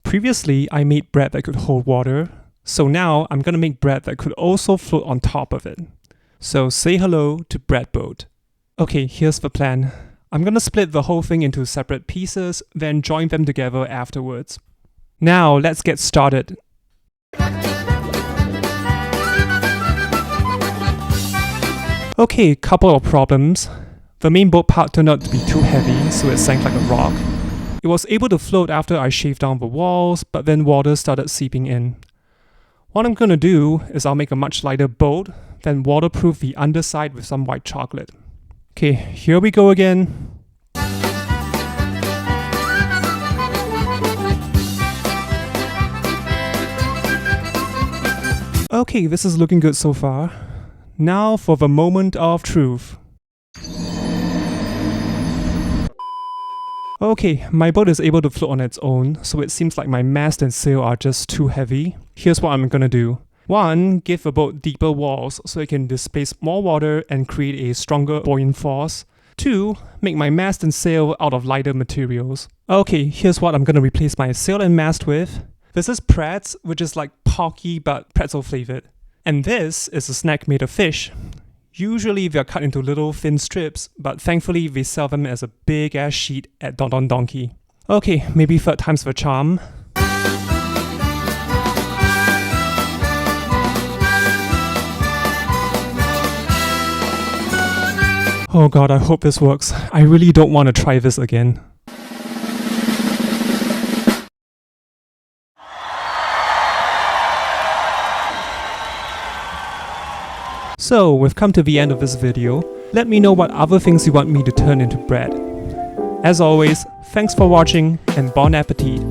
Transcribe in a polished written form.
Previously, I made bread that could hold water, so now I'm gonna make bread that could also float on top of it. So say hello to Bread Boat. Okay, here's the plan. I'm gonna split the whole thing into separate pieces, then join them together afterwards. Now let's get started. Okay, couple of problems. The main boat part turned out to be too heavy, so it sank like a rock. It was able to float after I shaved down the walls, but then water started seeping in. What I'm gonna do is I'll make a much lighter boat, then waterproof the underside with some white chocolate. Okay, here we go again. Okay, this is looking good so far. Now for the moment of truth. Okay, my boat is able to float on its own, so it seems like my mast and sail are just too heavy. Here's what I'm gonna do. 1. Give the boat deeper walls so it can displace more water and create a stronger buoyant force. 2. Make my mast and sail out of lighter materials. Okay, here's what I'm gonna replace my sail and mast with. This is Pretz, which is like Pocky but pretzel flavored. And this is a snack made of fish. Usually they're cut into little thin strips, but thankfully they sell them as a big ass sheet at Don Don Donki. Okay, maybe third time's the charm. Oh god, I hope this works. I really don't want to try this again. So, we've come to the end of this video. Let me know what other things you want me to turn into bread. As always, thanks for watching and bon appetit!